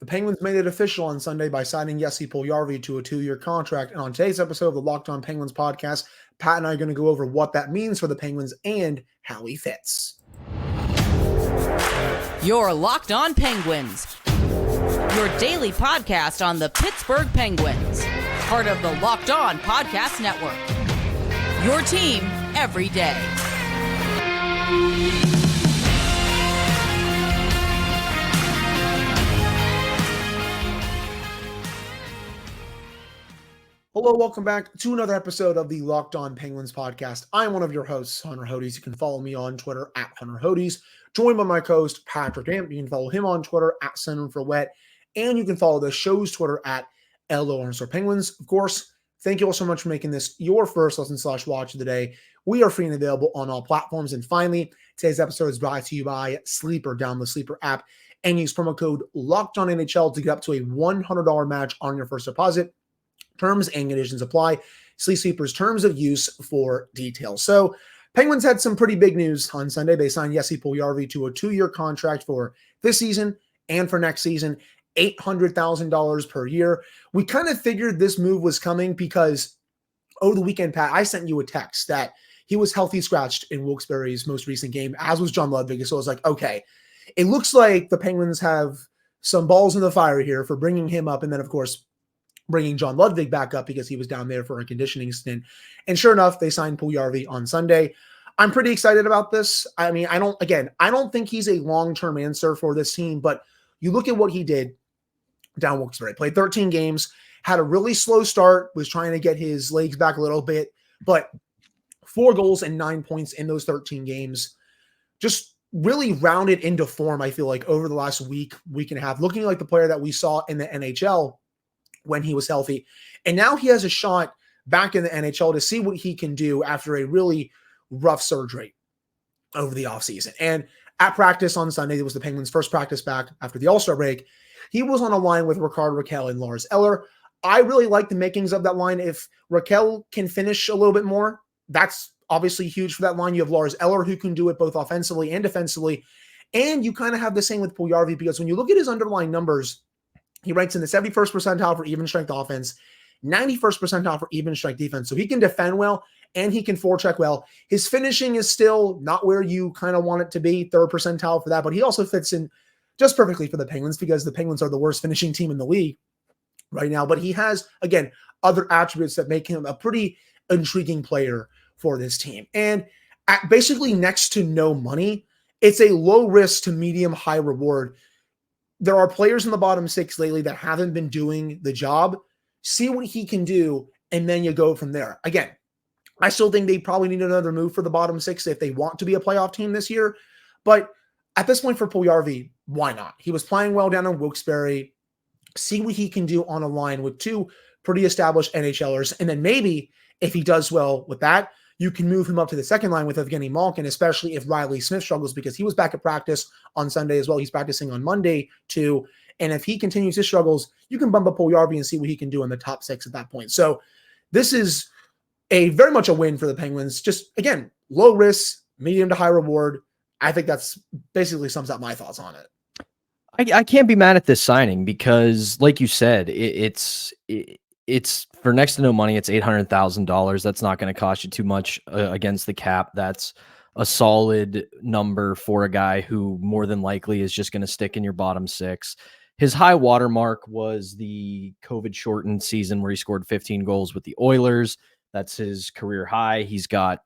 The Penguins made it official on Sunday by signing Jesse Puljujarvi to a 2-year contract. And on today's episode of the Locked On Penguins podcast, Pat and I are going to go over what that means for the Penguins and how he fits. You're Locked On Penguins, your daily podcast on the Pittsburgh Penguins, part of the Locked On Podcast Network. Your team every day. Hello, welcome back to another episode of the Locked On Penguins podcast. I'm one of your hosts, Hunter Hodes. You can follow me on Twitter at Hunter Hodes, joined by my co-host Patrick Damp. You can follow him on Twitter at Center for Wet, and you can follow the show's Twitter at LO_Penguins. Of course, thank you all so much for making this your first listen/watch of the day. We are free and available on all platforms. And finally, today's episode is brought to you by Sleeper. Download the Sleeper app and use promo code LOCKEDONNHL to get up to a $100 match on your first deposit. Terms and conditions apply. See Sleeper's terms of use for details. So, Penguins had some pretty big news on Sunday. They signed Jesse Puljujarvi to a 2-year contract for this season and for next season, $800,000 per year. We kind of figured this move was coming because over the weekend, Pat, I sent you a text that he was healthy scratched in Wilkes-Barre's most recent game, as was John Ludvig. So I was like, okay, it looks like the Penguins have some balls in the fire here for bringing him up. And then, of course, bringing John Ludvig back up because he was down there for a conditioning stint. And sure enough, they signed Puljujarvi on Sunday. I'm pretty excited about this. I mean, I don't think he's a long-term answer for this team, but you look at what he did down Wilkes-Barre. Played 13 games, had a really slow start, was trying to get his legs back a little bit, but 4 goals and 9 points in those 13 games. Just really rounded into form, I feel like, over the last week and a half, looking like the player that we saw in the NHL when he was healthy. And now he has a shot back in the NHL to see what he can do after a really rough surgery over the offseason. And at practice on Sunday, it was the Penguins' first practice back after the All-Star break. He was on a line with Rickard Rakell and Lars Eller. I really like the makings of that line. If Rakell can finish a little bit more, that's obviously huge for that line. You have Lars Eller who can do it both offensively and defensively. And you kind of have the same with Puljujarvi because when you look at his underlying numbers, he ranks in the 71st percentile for even strength offense, 91st percentile for even strength defense. So he can defend well and he can forecheck well. His finishing is still not where you kind of want it to be, 3rd percentile for that, but he also fits in just perfectly for the Penguins because the Penguins are the worst finishing team in the league right now. But he has, again, other attributes that make him a pretty intriguing player for this team. And at basically next to no money, it's a low risk to medium high reward. There are players in the bottom 6 lately that haven't been doing the job. See what he can do, and then you go from there. Again, I still think they probably need another move for the bottom 6 if they want to be a playoff team this year. But at this point for Puljujarvi, why not? He was playing well down in Wilkes-Barre. See what he can do on a line with 2 pretty established NHLers. And then maybe if he does well with that, you can move him up to the second line with Evgeny Malkin, especially if Reilly Smith struggles because he was back at practice on Sunday as well. He's practicing on Monday too. And if he continues his struggles, you can bump up Puljujarvi and see what he can do in the top 6 at that point. So this is a very much a win for the Penguins. Just, again, low risk, medium to high reward. I think that's basically sums up my thoughts on it. I can't be mad at this signing because, like you said, it's for next to no money. It's $800,000. That's not going to cost you too much against the cap. That's a solid number for a guy who more than likely is just going to stick in your bottom 6. His high watermark was the COVID shortened season where he scored 15 goals with the Oilers. That's his career high. He's got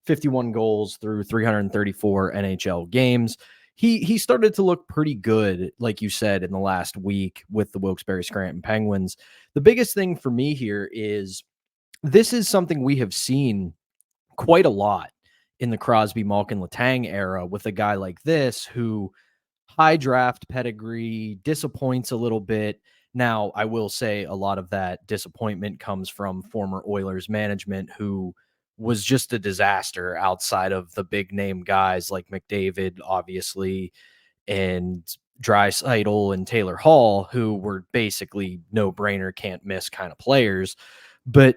51 goals through 334 NHL games. He started to look pretty good, like you said, in the last week with the Wilkes-Barre Scranton Penguins. The biggest thing for me here is this is something we have seen quite a lot in the Crosby, Malkin, Letang era with a guy like this who high draft pedigree, disappoints a little bit. Now, I will say a lot of that disappointment comes from former Oilers management who was just a disaster outside of the big name guys like McDavid, obviously, and Draisaitl and Taylor Hall, who were basically no-brainer, can't miss kind of players. But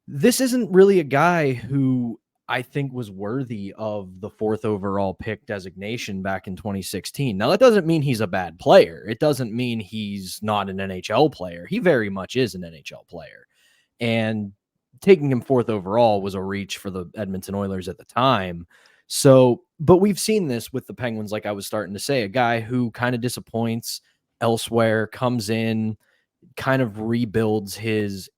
this isn't really a guy who I think was worthy of the 4th overall pick designation back in 2016. Now, that doesn't mean he's a bad player. It doesn't mean he's not an NHL player. He very much is an NHL player. And taking him 4th overall was a reach for the Edmonton Oilers at the time. So, but we've seen this with the Penguins, like I was starting to say, a guy who kind of disappoints elsewhere, comes in, kind of rebuilds his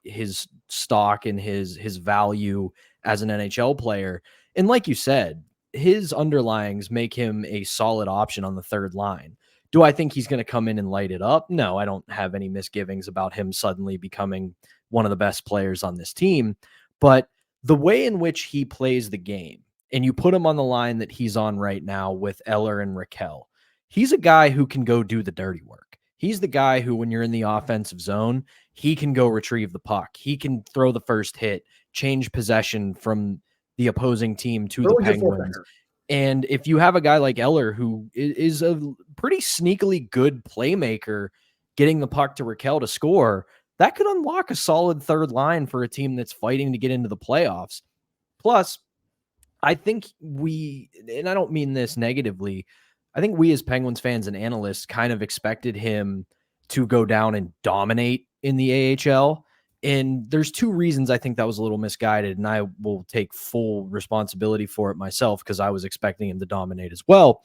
stock and his value as an NHL player. And like you said, his underlyings make him a solid option on the third line. Do I think he's going to come in and light it up? No, I don't have any misgivings about him suddenly becoming one of the best players on this team. But the way in which he plays the game, and you put him on the line that he's on right now with Eller and Raquel, he's a guy who can go do the dirty work. He's the guy who, when you're in the offensive zone, he can go retrieve the puck. He can throw the first hit, change possession from the opposing team to the Penguins. And if you have a guy like Eller, who is a pretty sneakily good playmaker, getting the puck to Raquel to score, that could unlock a solid third line for a team that's fighting to get into the playoffs. Plus, I think and I don't mean this negatively, I think we as Penguins fans and analysts kind of expected him to go down and dominate in the AHL. And there's 2 reasons I think that was a little misguided, and I will take full responsibility for it myself because I was expecting him to dominate as well.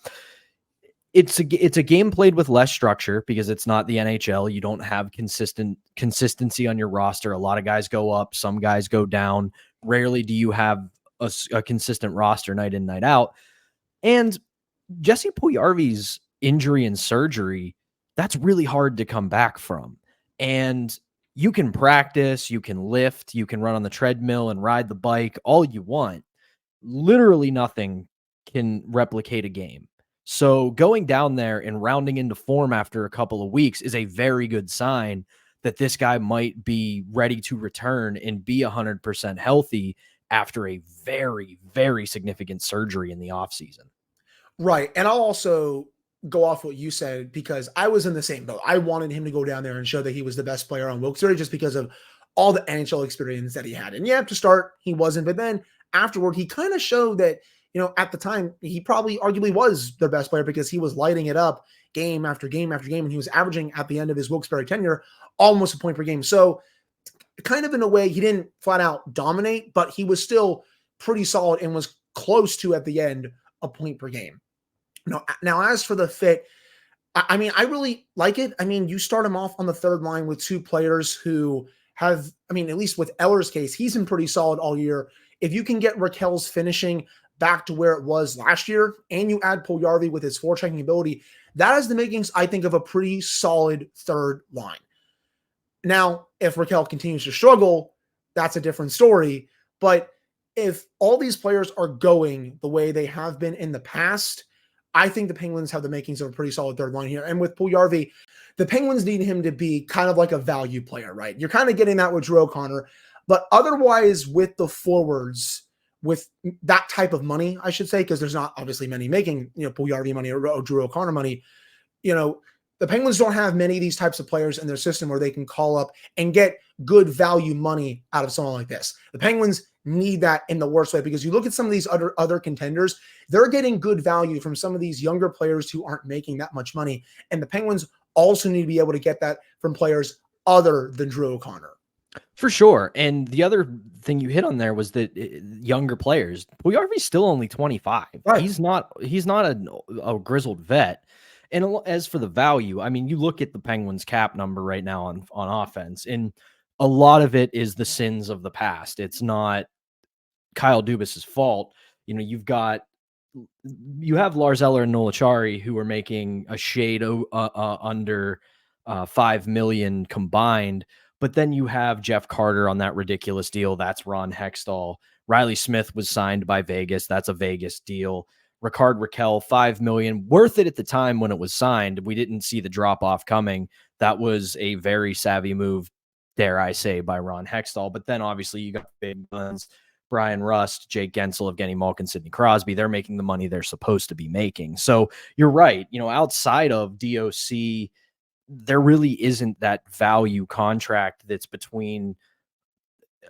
It's a game played with less structure because it's not the NHL. You don't have consistency on your roster. A lot of guys go up, some guys go down. Rarely do you have a consistent roster night in, night out. And Jesse Puljujarvi's injury and surgery, that's really hard to come back from. And you can practice, you can lift, you can run on the treadmill and ride the bike all you want. Literally nothing can replicate a game. So going down there and rounding into form after a couple of weeks is a very good sign that this guy might be ready to return and be 100% healthy after a very, very significant surgery in the offseason. Right. And I'll also go off what you said because I was in the same boat. I wanted him to go down there and show that he was the best player on Wilkes-Barre just because of all the NHL experience that he had. And yeah, to start, he wasn't. But then afterward, he kind of showed that, at the time, he probably arguably was the best player because he was lighting it up game after game after game. And he was averaging at the end of his Wilkes-Barre tenure almost a point per game. So kind of in a way, he didn't flat out dominate, but he was still pretty solid and was close to, at the end, a point per game. Now, as for the fit, I mean, I really like it. I mean, you start him off on the third line with 2 players who have, at least with Eller's case, he's been pretty solid all year. If you can get Raquel's finishing back to where it was last year, and you add Puljujarvi with his forechecking ability, that has the makings, I think, of a pretty solid third line. Now, if Raquel continues to struggle, that's a different story. But if all these players are going the way they have been in the past, I think the Penguins have the makings of a pretty solid third line here. And with Puljujarvi, the Penguins need him to be kind of like a value player, right? You're kind of getting that with Drew O'Connor. But otherwise, with the forwards, with that type of money, I should say, because there's not obviously many making, Puljujarvi money or Drew O'Connor money, the Penguins don't have many of these types of players in their system where they can call up and get good value money out of someone like this. The Penguins need that in the worst way because you look at some of these other contenders, they're getting good value from some of these younger players who aren't making that much money. And the Penguins also need to be able to get that from players other than Drew O'Connor. For sure. And the other thing you hit on there was that younger players, Puljujarvi's still only 25. Right. He's not a grizzled vet. And as for the value, you look at the Penguins cap number right now on offense, and a lot of it is the sins of the past. It's not Kyle Dubas's fault. You have Lars Eller and Noel Acciari who are making a shade under $5 million combined. But then you have Jeff Carter on that ridiculous deal. That's Ron Hextall. Reilly Smith was signed by Vegas. That's a Vegas deal. Rickard Rakell, $5 million, worth it at the time when it was signed. We didn't see the drop off coming. That was a very savvy move, dare I say, by Ron Hextall. But then obviously you got big guns, Brian Rust, Jake Gensel, Evgeny Malkin, Sidney Crosby. They're making the money they're supposed to be making. So you're right. Outside of DOC, there really isn't that value contract that's between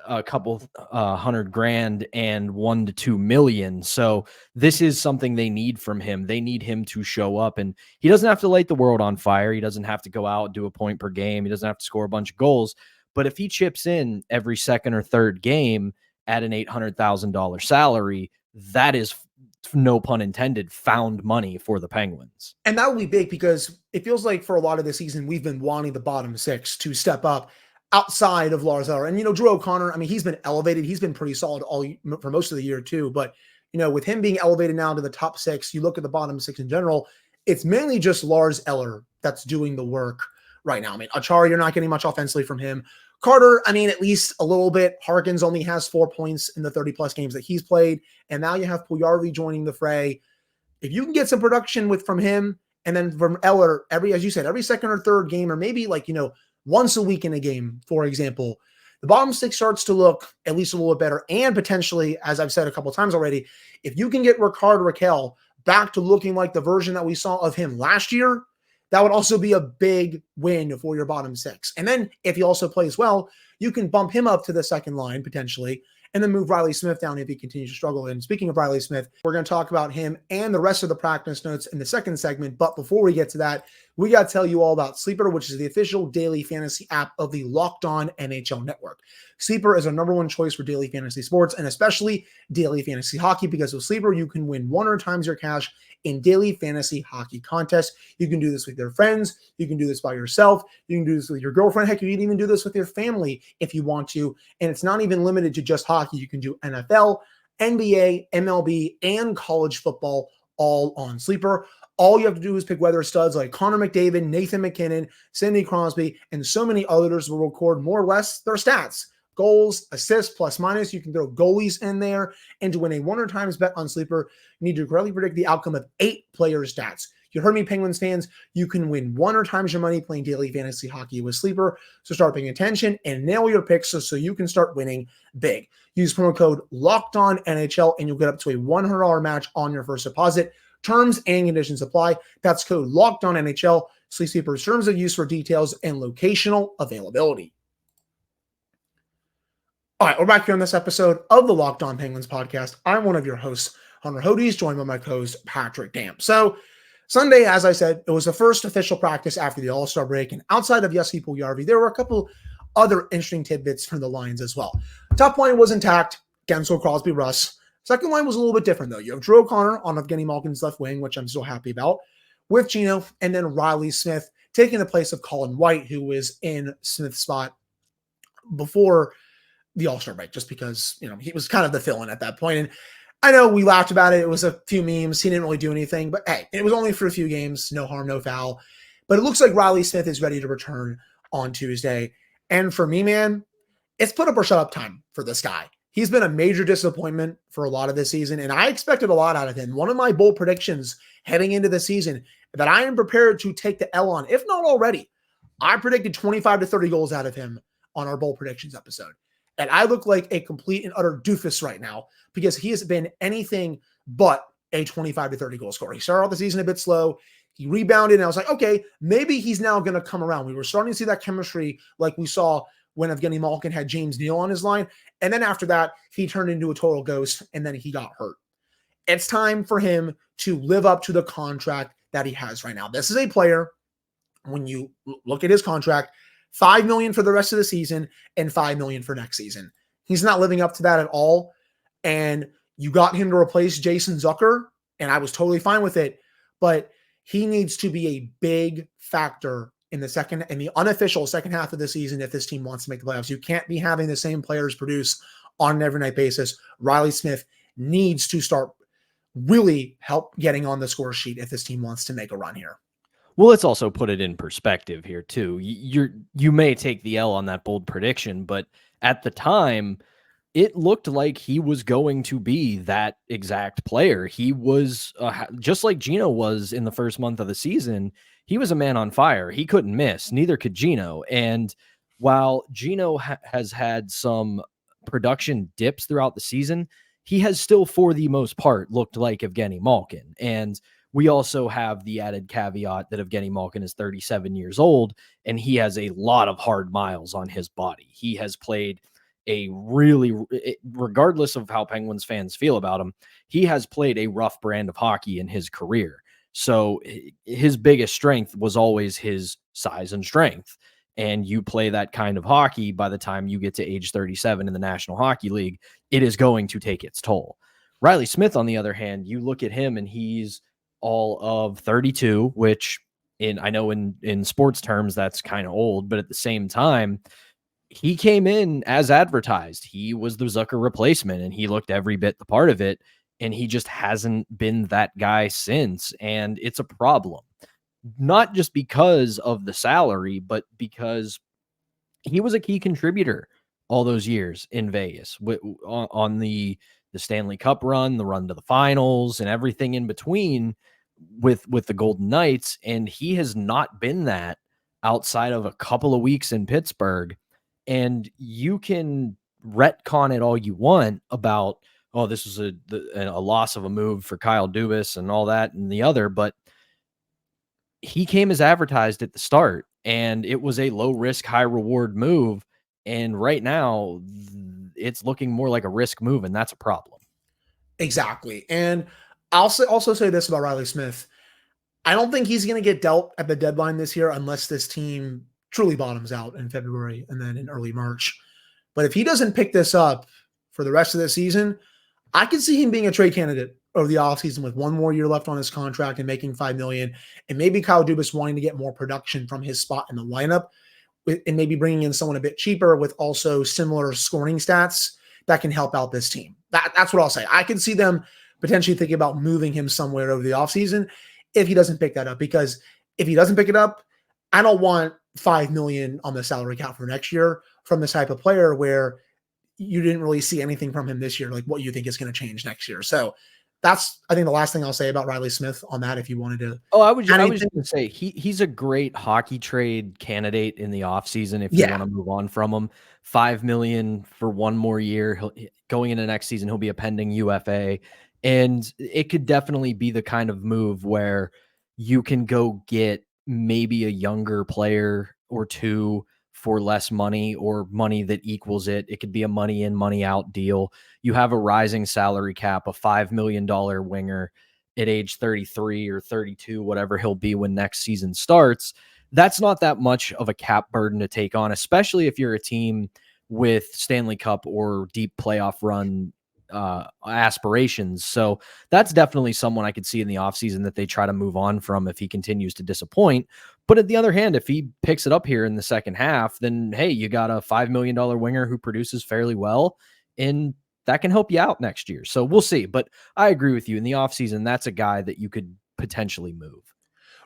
a couple $100,000 and $1 to $2 million. So this is something they need from him. They need him to show up, and he doesn't have to light the world on fire. He doesn't have to go out and do a point per game. He doesn't have to score a bunch of goals. But if he chips in every second or third game at an $800,000 salary, that is, no pun intended, found money for the Penguins. And that will be big because it feels like for a lot of the season, we've been wanting the bottom six to step up outside of Lars Eller. And, Drew O'Connor, I mean, he's been elevated. He's been pretty solid for most of the year too. But, with him being elevated now to the top six, you look at the bottom six in general, it's mainly just Lars Eller that's doing the work right now. I mean, Achara, you're not getting much offensively from him. Carter, I mean, at least a little bit. Harkins only has 4 points in the 30-plus games that he's played. And now you have Puljujarvi joining the fray. If you can get some production from him and then from Eller, as you said, every second or third game, or maybe once a week in a game, for example, the bottom six starts to look at least a little bit better. And potentially, as I've said a couple times already, if you can get Rickard Rakell back to looking like the version that we saw of him last year, that would also be a big win for your bottom six. And then if he also plays well, you can bump him up to the second line potentially, and then move Reilly Smith down if he continues to struggle. And speaking of Reilly Smith, we're going to talk about him and the rest of the practice notes in the second segment. But before we get to that, we got to tell you all about Sleeper, which is the official daily fantasy app of the Locked On NHL Network. Sleeper is our number one choice for daily fantasy sports, and especially daily fantasy hockey, because with Sleeper, you can win 100 times your cash in daily fantasy hockey contests. You can do this with your friends. You can do this by yourself. You can do this with your girlfriend. Heck, you can even do this with your family if you want to. And it's not even limited to just hockey. You can do NFL, NBA, MLB, and college football all on Sleeper. All you have to do is pick whether studs like Connor McDavid, Nathan McKinnon, Sidney Crosby, and so many others will record more or less their stats. Goals, assists, plus minus. You can throw goalies in there. And to win a 100 times bet on Sleeper, you need to correctly predict the outcome of 8 players' stats. You heard me, Penguins fans. You can win 100 times your money playing daily fantasy hockey with Sleeper. So start paying attention and nail your picks so you can start winning big. Use promo code LOCKEDONNHL and you'll get up to a $100 match on your first deposit. Terms and conditions apply. That's code LOCKEDONNHL. See Sleeper's terms of use for details and locational availability. All right, we're back here on this episode of the Locked On Penguins podcast. I'm one of your hosts, Hunter Hodes, joined by my co-host, Patrick Damp. So Sunday, as I said, it was the first official practice after the All-Star break, and outside of Jesse Puljujarvi, there were a couple other interesting tidbits from the lines as well. Top line was intact, Gensel, Crosby, Russ. Second line was a little bit different, though. You have Drew O'Connor on Evgeny Malkin's left wing, which I'm still happy about, with Gino, and then Reilly Smith taking the place of Colin White, who was in Smith's spot before the All-Star break, just because, he was kind of the fill-in at that point. And I know we laughed about it. It was a few memes. He didn't really do anything, but hey, it was only for a few games. No harm, no foul. But it looks like Reilly Smith is ready to return on Tuesday. And for me, man, it's put up or shut up time for this guy. He's been a major disappointment for a lot of this season, and I expected a lot out of him. One of my bold predictions heading into the season that I am prepared to take the L on, if not already, I predicted 25 to 30 goals out of him on our bold predictions episode. And I look like a complete and utter doofus right now because he has been anything but a 25 to 30 goal scorer. He started off the season a bit slow. He rebounded, and I was like, okay, maybe he's now going to come around. We were starting to see that chemistry like we saw when Evgeny Malkin had James Neal on his line. And then after that, he turned into a total ghost, and then he got hurt. It's time for him to live up to the contract that he has right now. This is a player, when you look at his contract, $5 million for the rest of the season and $5 million for next season. He's not living up to that at all. And you got him to replace Jason Zucker, and I was totally fine with it. But he needs to be a big factor in the unofficial second half of the season if this team wants to make the playoffs. You can't be having the same players produce on an every night basis. Reilly Smith needs to start really help getting on the score sheet if this team wants to make a run here. Well, let's also put it in perspective here too. You may take the L on that bold prediction, but at the time, it looked like he was going to be that exact player. He was just like Gino was in the first month of the season. He was a man on fire. He couldn't miss. Neither could Gino. And while Gino has had some production dips throughout the season, he has still, for the most part, looked like Evgeny Malkin. And we also have the added caveat that Evgeny Malkin is 37 years old, and he has a lot of hard miles on his body. He has played regardless of how Penguins fans feel about him, he has played a rough brand of hockey in his career. So his biggest strength was always his size and strength. And you play that kind of hockey by the time you get to age 37 in the National Hockey League, it is going to take its toll. Reilly Smith, on the other hand, you look at him and he's all of 32, which I know in sports terms, that's kind of old, but at the same time, he came in as advertised. He was the Zucker replacement and he looked every bit the part of it. And he just hasn't been that guy since. And it's a problem, not just because of the salary, but because he was a key contributor all those years in Vegas on the Stanley Cup run, the run to the finals, and everything in between with the Golden Knights. And he has not been that outside of a couple of weeks in Pittsburgh. And you can retcon it all you want about, oh, this was a loss of a move for Kyle Dubas and all that and the other, but he came as advertised at the start, and it was a low risk, high reward move. And right now it's looking more like a risk move, and that's a problem. Exactly. And I'll also say this about Reilly Smith. I don't think he's going to get dealt at the deadline this year unless this team truly bottoms out in February and then in early March. But if he doesn't pick this up for the rest of the season, I could see him being a trade candidate over the offseason with one more year left on his contract and making $5 million, and maybe Kyle Dubas wanting to get more production from his spot in the lineup, and maybe bringing in someone a bit cheaper with also similar scoring stats that can help out this team. That's what I'll say. I can see them potentially thinking about moving him somewhere over the offseason if he doesn't pick that up, because if he doesn't pick it up, I don't want $5 million on the salary cap for next year from this type of player where you didn't really see anything from him this year, like what you think is going to change next year. So that's, I think, the last thing I'll say about Reilly Smith on that, if you wanted to. Oh, I was just going to say he's a great hockey trade candidate in the offseason if you want to move on from him. $5 million for one more year. Going into next season, he'll be a pending UFA. And it could definitely be the kind of move where you can go get maybe a younger player or two for less money, or money that equals it. It could be a money in, money out deal. You have a rising salary cap, a $5 million winger at age 33 or 32, whatever he'll be when next season starts. That's not that much of a cap burden to take on, especially if you're a team with Stanley Cup or deep playoff run aspirations. So that's definitely someone I could see in the offseason that they try to move on from if he continues to disappoint. But at the other hand, if he picks it up here in the second half, then hey, you got a $5 million winger who produces fairly well, and that can help you out next year. So we'll see. But I agree with you. In the offseason, that's a guy that you could potentially move.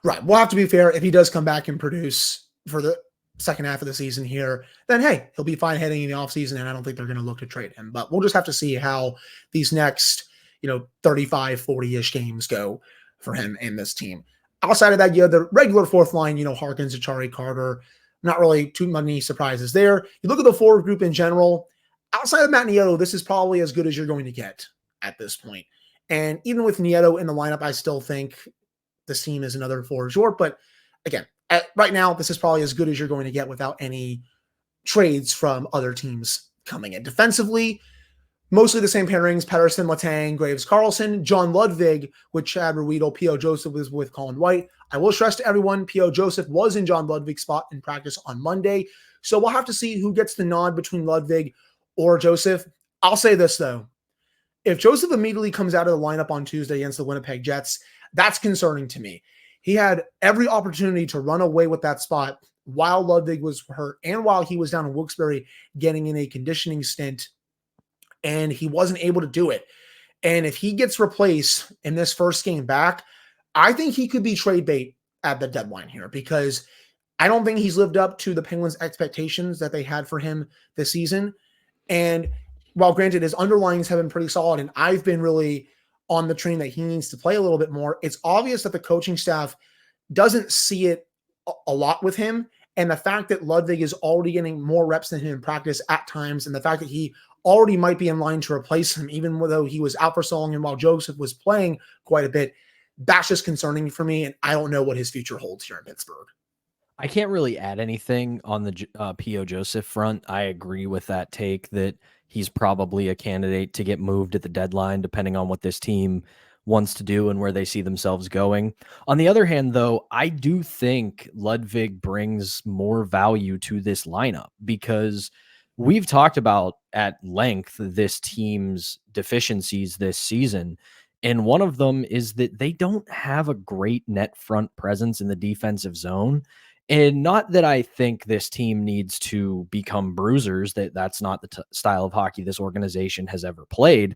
Right. We'll have to be fair. If he does come back and produce for the second half of the season here, then hey, he'll be fine heading in the offseason, and I don't think they're going to look to trade him. But we'll just have to see how these next, 35, 40-ish games go for him and this team. Outside of that, you have the regular fourth line, Harkins, Achari, Carter. Not really too many surprises there. You look at the forward group in general. Outside of Matt Nieto, this is probably as good as you're going to get at this point. And even with Nieto in the lineup, I still think this team is another forward short. But again, right now, this is probably as good as you're going to get without any trades from other teams coming in. Defensively, mostly the same pairings: Pettersson, Letang, Graves, Carlson, John Ludvig with Chad Ruedel, P.O. Joseph was with Colin White. I will stress to everyone, P.O. Joseph was in John Ludvig's spot in practice on Monday. So we'll have to see who gets the nod between Ludvig or Joseph. I'll say this, though. If Joseph immediately comes out of the lineup on Tuesday against the Winnipeg Jets, that's concerning to me. He had every opportunity to run away with that spot while Ludvig was hurt and while he was down in Wilkes-Barre getting in a conditioning stint, and he wasn't able to do it. And if he gets replaced in this first game back, I think he could be trade bait at the deadline here, because I don't think he's lived up to the Penguins' expectations that they had for him this season. And while granted his underlyings have been pretty solid, and I've been really on the train that he needs to play a little bit more, it's obvious that the coaching staff doesn't see it a lot with him. And the fact that Ludvig is already getting more reps than him in practice at times, and the fact that he already might be in line to replace him, even though he was out for so long and while Joseph was playing quite a bit, that's just concerning for me. And I don't know what his future holds here in Pittsburgh. I can't really add anything on the P.O. Joseph front. I agree with that take that he's probably a candidate to get moved at the deadline, depending on what this team wants to do and where they see themselves going. On the other hand, though, I do think Ludvig brings more value to this lineup because we've talked about at length this team's deficiencies this season. And one of them is that they don't have a great net front presence in the defensive zone. And not that I think this team needs to become bruisers, that's not the style of hockey this organization has ever played.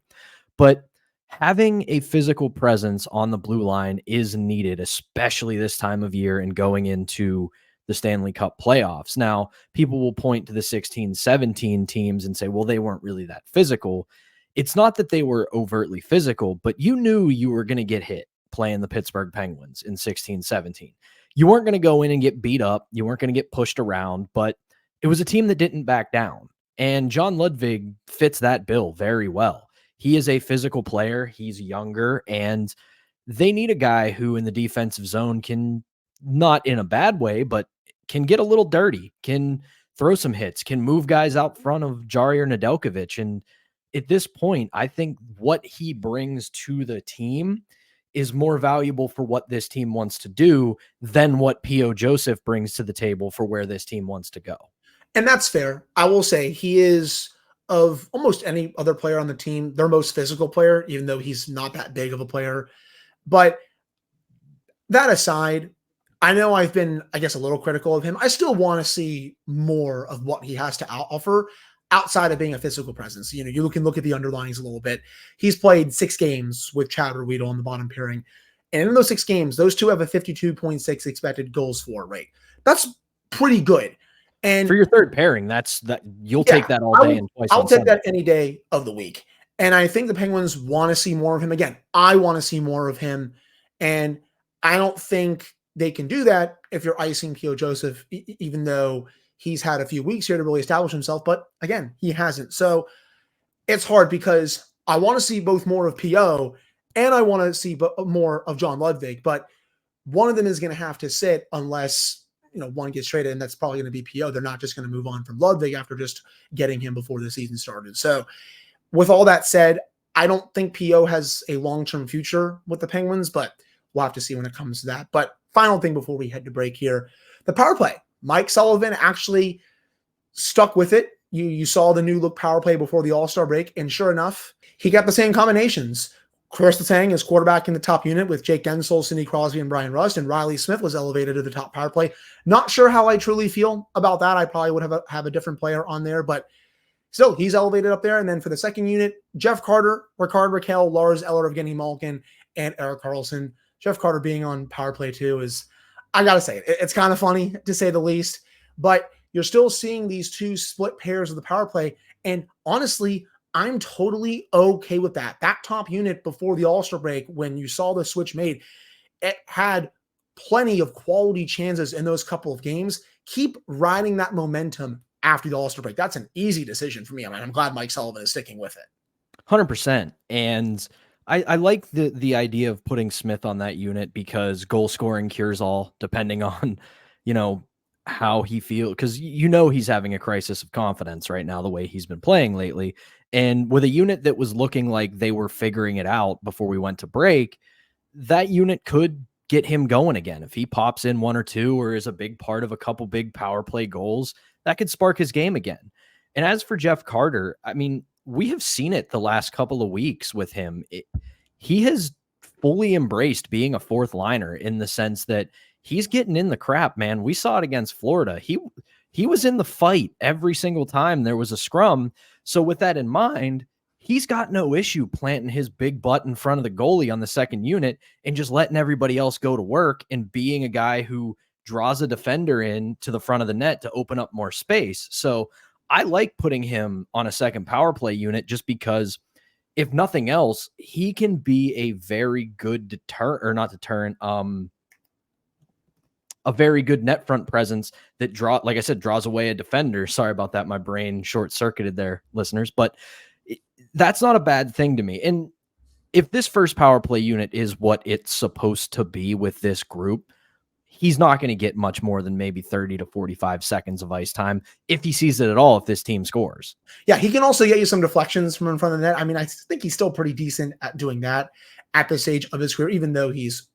But having a physical presence on the blue line is needed, especially this time of year and going into the Stanley Cup playoffs. Now, people will point to the 16-17 teams and say, well, they weren't really that physical. It's not that they were overtly physical, but you knew you were going to get hit playing the Pittsburgh Penguins in 16-17. You weren't going to go in and get beat up. You weren't going to get pushed around, but it was a team that didn't back down. And John Ludvig fits that bill very well. He is a physical player. He's younger, and they need a guy who in the defensive zone can, not in a bad way, but can get a little dirty, can throw some hits, can move guys out front of Jari or Nedeljkovic. And at this point, I think what he brings to the team is more valuable for what this team wants to do than what P.O. Joseph brings to the table for where this team wants to go. And that's fair. I will say he is, of almost any other player on the team, their most physical player, even though he's not that big of a player. But that aside, I know I've been, I guess, a little critical of him. I still want to see more of what he has to offer outside of being a physical presence. You know, you can look at the underlyings a little bit. He's played 6 games with Chad Ruedel on the bottom pairing. And in those 6 games, those two have a 52.6 expected goals for rate. That's pretty good. And for your third pairing, you'll take that all day and twice. I'll take that any day of the week. And I think the Penguins want to see more of him. Again, I want to see more of him. And I don't think they can do that if you're icing P.O. Joseph, even though he's had a few weeks here to really establish himself. But again, he hasn't. So it's hard because I want to see both more of P.O. and I want to see more of John Ludvig. But one of them is going to have to sit unless, one gets traded, and that's probably going to be P.O. They're not just going to move on from Ludvig after just getting him before the season started. So with all that said, I don't think P.O. has a long-term future with the Penguins, but we'll have to see when it comes to that. But final thing before we head to break here, the power play. Mike Sullivan actually stuck with it. You saw the new look power play before the All-Star break, and sure enough, he got the same combinations. Chris Letang is quarterback in the top unit with Jake Gensel, Sidney Crosby, and Brian Rust, and Reilly Smith was elevated to the top power play. Not sure how I truly feel about that. I probably would have a different player on there, but still, he's elevated up there. And then for the second unit, Jeff Carter, Rickard Rakell, Lars Eller, Evgeny Malkin, and Erik Karlsson. Jeff Carter being on power play too is, I got to say, it's kind of funny to say the least, but you're still seeing these two split pairs of the power play. And honestly, I'm totally okay with that. That top unit before the All-Star break, when you saw the switch made, it had plenty of quality chances in those couple of games. Keep riding that momentum after the All-Star break. That's an easy decision for me. I mean, I'm glad Mike Sullivan is sticking with it. 100%. And I like the idea of putting Smith on that unit because goal scoring cures all, depending on, how he feels. Because he's having a crisis of confidence right now, the way he's been playing lately. And with a unit that was looking like they were figuring it out before we went to break, that unit could get him going again. If he pops in 1 or 2 or is a big part of a couple big power play goals, that could spark his game again. And as for Jeff Carter, I mean, we have seen it the last couple of weeks with him. He has fully embraced being a fourth liner in the sense that he's getting in the crap, man. We saw it against Florida. He was in the fight every single time there was a scrum. So with that in mind, he's got no issue planting his big butt in front of the goalie on the second unit and just letting everybody else go to work and being a guy who draws a defender in to the front of the net to open up more space. So I like putting him on a second power play unit just because, if nothing else, he can be a very good a very good net front presence that draws away a defender. Sorry about that. My brain short-circuited there, listeners, but that's not a bad thing to me. And if this first power play unit is what it's supposed to be with this group, he's not going to get much more than maybe 30 to 45 seconds of ice time if he sees it at all, if this team scores. Yeah, he can also get you some deflections from in front of the net. I mean, I think he's still pretty decent at doing that at this stage of his career, even though he's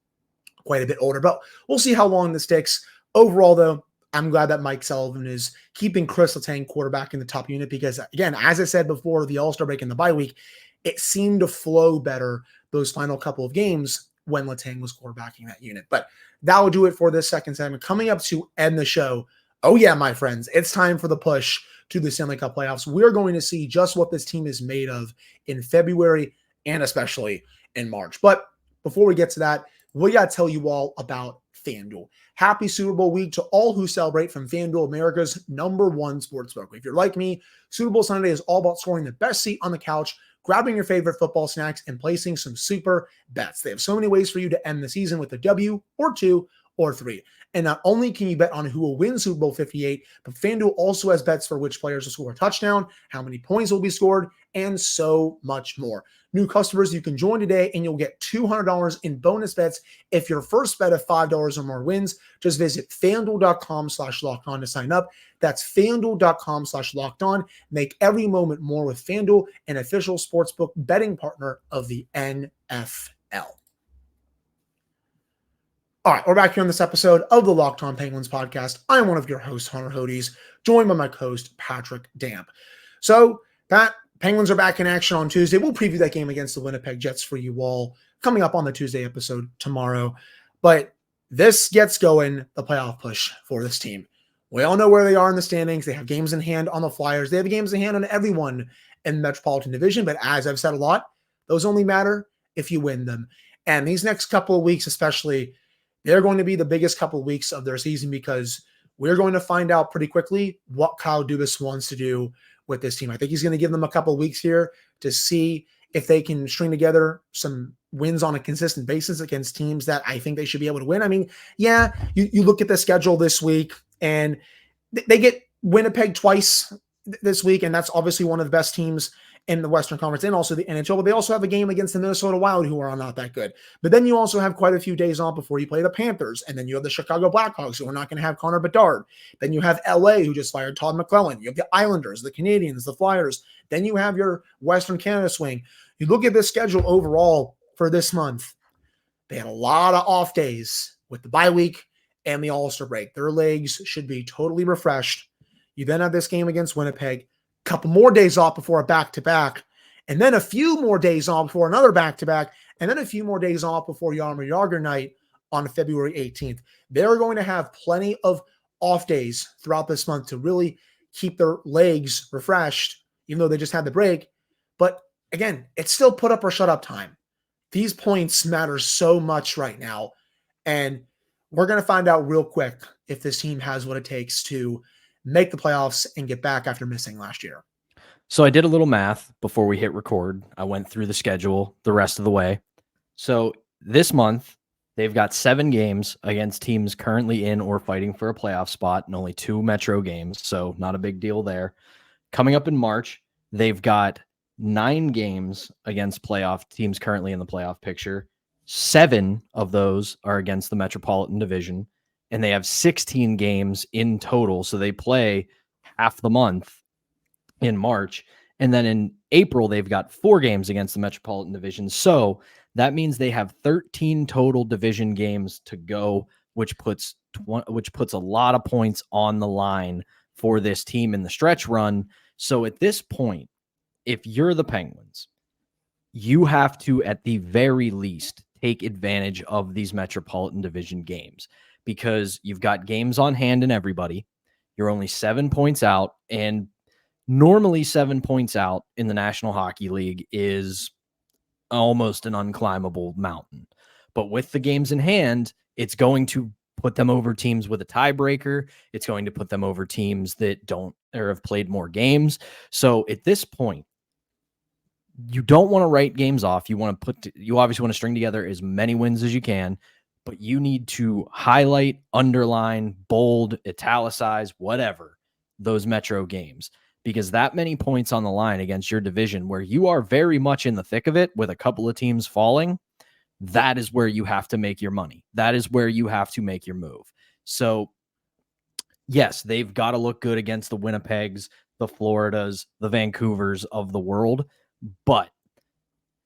quite a bit older. But we'll see how long this takes. Overall, though, I'm glad that Mike Sullivan is keeping Chris Letang quarterback in the top unit because, again, as I said before, the All-Star break and the bye week, it seemed to flow better those final couple of games when Letang was quarterbacking that unit. But that will do it for this second segment. Coming up to end the show, oh yeah, my friends, it's time for the push to the Stanley Cup playoffs. We're going to see just what this team is made of in February and especially in March. But before we get to that, we got to tell you all about FanDuel. Happy Super Bowl week to all who celebrate from FanDuel, America's #1 sportsbook. If you're like me, Super Bowl Sunday is all about scoring the best seat on the couch, grabbing your favorite football snacks, and placing some super bets. They have so many ways for you to end the season with a W or 2 or 3. And not only can you bet on who will win Super Bowl 58, but FanDuel also has bets for which players will score a touchdown, how many points will be scored, and so much more. New customers, you can join today and you'll get $200 in bonus bets if your first bet of $5 or more wins. Just visit FanDuel.com/lockedon to sign up. That's FanDuel.com/lockedon. Make every moment more with FanDuel, an official sportsbook betting partner of the NFL. All right, we're back here on this episode of the Locked On Penguins podcast. I'm one of your hosts, Hunter Hodes, joined by my co-host, Patrick Damp. So, Pat, Penguins are back in action on Tuesday. We'll preview that game against the Winnipeg Jets for you all coming up on the Tuesday episode tomorrow. But this gets going, the playoff push for this team. We all know where they are in the standings. They have games in hand on the Flyers. They have games in hand on everyone in the Metropolitan Division. But as I've said a lot, those only matter if you win them. And these next couple of weeks especially, they're going to be the biggest couple of weeks of their season because we're going to find out pretty quickly what Kyle Dubas wants to do with this team. I think he's going to give them a couple of weeks here to see if they can string together some wins on a consistent basis against teams that I think they should be able to win. I mean, yeah, you look at the schedule this week and they get Winnipeg twice this week, and that's obviously one of the best teams in the Western Conference and also the NHL, but they also have a game against the Minnesota Wild, who are not that good. But then you also have quite a few days off before you play the Panthers, and then you have the Chicago Blackhawks, who are not going to have Connor Bedard. Then you have LA, who just fired Todd McClellan. You have the Islanders, the Canadians, the Flyers. Then you have your Western Canada swing. You look at the schedule overall for this month, they had a lot of off days with the bye week and the All-Star break. Their legs should be totally refreshed. You then have this game against Winnipeg, couple more days off before a back-to-back, and then a few more days off before another back-to-back, and then a few more days off before Jaromir Jagr night on February 18th. They're going to have plenty of off days throughout this month to really keep their legs refreshed, even though they just had the break. But again, it's still put up or shut up time. These points matter so much right now, and we're going to find out real quick if this team has what it takes to make the playoffs and get back after missing last year. So I did a little math before we hit record. I went through the schedule the rest of the way. So this month, they've got 7 games against teams currently in or fighting for a playoff spot and only 2 Metro games. So not a big deal there. Coming up in March, they've got 9 games against playoff teams currently in the playoff picture. 7 of those are against the Metropolitan Division. And they have 16 games in total. So they play half the month in March. And then in April, they've got 4 games against the Metropolitan Division. So that means they have 13 total division games to go, which puts a lot of points on the line for this team in the stretch run. So at this point, if you're the Penguins, you have to, at the very least, take advantage of these Metropolitan Division games, because you've got games on hand in everybody. You're only 7 points out, and normally 7 points out in the National Hockey League is almost an unclimbable mountain. But with the games in hand, it's going to put them over teams with a tiebreaker. It's going to put them over teams that don't or have played more games. So at this point, you don't want to write games off. You obviously want to string together as many wins as you can, but you need to highlight, underline, bold, italicize, whatever, those Metro games, because that many points on the line against your division where you are very much in the thick of it with a couple of teams falling, that is where you have to make your money. That is where you have to make your move. So yes, they've got to look good against the Winnipegs, the Floridas, the Vancouvers of the world, but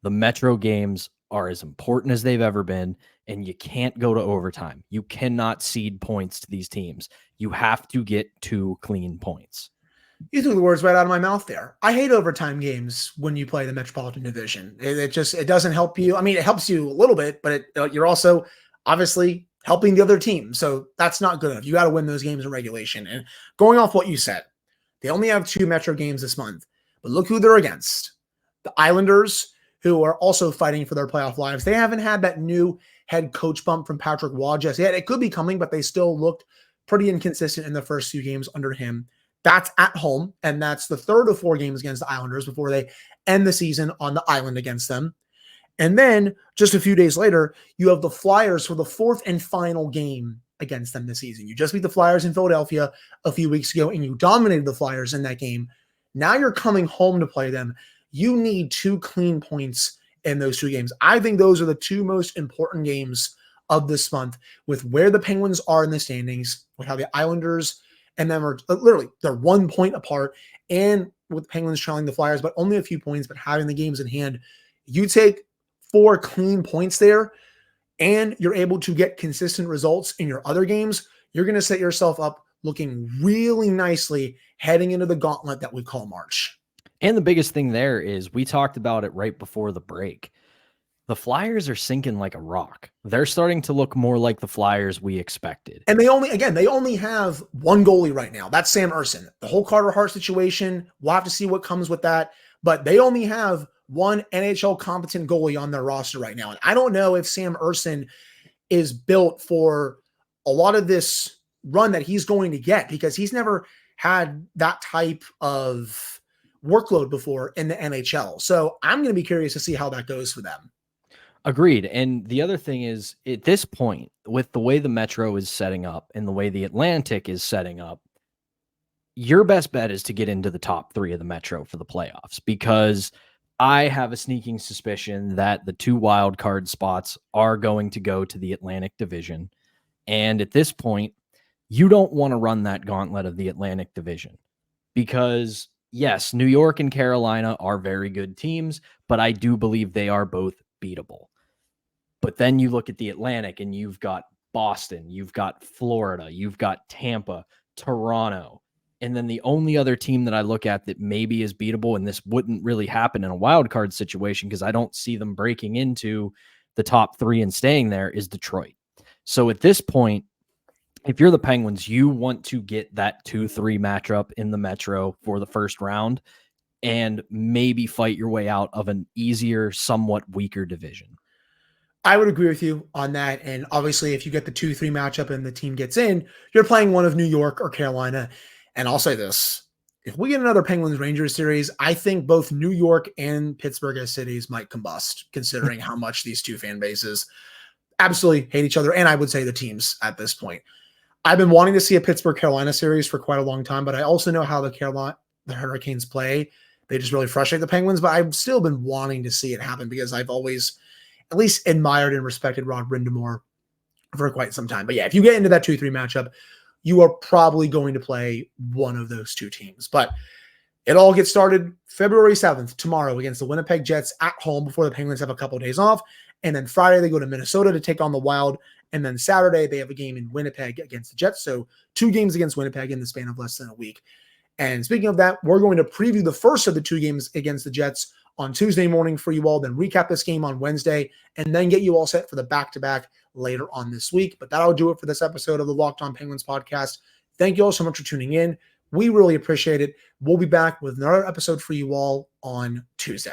the Metro games are as important as they've ever been, and you can't go to overtime. You cannot cede points to these teams. You have to get 2 clean points. You took the words right out of my mouth there. I hate overtime games when you play the Metropolitan Division. It doesn't help you. I mean, it helps you a little bit, but you're also obviously helping the other team. So that's not good enough. You got to win those games in regulation. And going off what you said, they only have 2 Metro games this month, but look who they're against. The Islanders, who are also fighting for their playoff lives. They haven't had that new head coach bump from Patrick Waugh just yet. It could be coming, but they still looked pretty inconsistent in the first 2 games under him. That's at home, and that's the 3rd of 4 games against the Islanders before they end the season on the island against them. And then just a few days later, you have the Flyers for the 4th and final game against them this season. You just beat the Flyers in Philadelphia a few weeks ago, and you dominated the Flyers in that game. Now you're coming home to play them. You need 2 clean points in those 2 games. I think those are the 2 most important games of this month, with where the Penguins are in the standings, with how the Islanders and them are literally, they're 1 point apart, and with the Penguins trailing the Flyers, but only a few points, but having the games in hand. You take 4 clean points there, and you're able to get consistent results in your other games. You're going to set yourself up looking really nicely heading into the gauntlet that we call March. And the biggest thing there is, we talked about it right before the break. The Flyers are sinking like a rock. They're starting to look more like the Flyers we expected. And they only have 1 goalie right now. That's Sam Ersson. The whole Carter Hart situation, we'll have to see what comes with that. But they only have 1 NHL competent goalie on their roster right now. And I don't know if Sam Ersson is built for a lot of this run that he's going to get, because he's never had that type of workload before in the NHL. So I'm going to be curious to see how that goes for them. Agreed. And the other thing is, at this point, with the way the Metro is setting up and the way the Atlantic is setting up, your best bet is to get into the top 3 of the Metro for the playoffs, because I have a sneaking suspicion that the 2 wild card spots are going to go to the Atlantic Division. And at this point, you don't want to run that gauntlet of the Atlantic Division, because yes, New York and Carolina are very good teams, but I do believe they are both beatable. But then you look at the Atlantic and you've got Boston, you've got Florida, you've got Tampa, Toronto. And then the only other team that I look at that maybe is beatable, and this wouldn't really happen in a wild card situation because I don't see them breaking into the top 3 and staying there, is Detroit. So at this point, if you're the Penguins, you want to get that 2-3 matchup in the Metro for the first round and maybe fight your way out of an easier, somewhat weaker division. I would agree with you on that. And obviously, if you get the 2-3 matchup and the team gets in, you're playing one of New York or Carolina. And I'll say this, if we get another Penguins-Rangers series, I think both New York and Pittsburgh as cities might combust, considering how much these 2 fan bases absolutely hate each other. And I would say the teams at this point. I've been wanting to see a Pittsburgh-Carolina series for quite a long time, but I also know how the Hurricanes play. They just really frustrate the Penguins, but I've still been wanting to see it happen because I've always at least admired and respected Rod Brind'Amour for quite some time. But yeah, if you get into that 2-3 matchup, you are probably going to play one of those 2 teams. But it all gets started February 7th, tomorrow, against the Winnipeg Jets at home before the Penguins have a couple of days off. And then Friday, they go to Minnesota to take on the Wild. And then Saturday, they have a game in Winnipeg against the Jets. So 2 games against Winnipeg in the span of less than a week. And speaking of that, we're going to preview the first of the 2 games against the Jets on Tuesday morning for you all, then recap this game on Wednesday, and then get you all set for the back-to-back later on this week. But that'll do it for this episode of the Locked On Penguins podcast. Thank you all so much for tuning in. We really appreciate it. We'll be back with another episode for you all on Tuesday.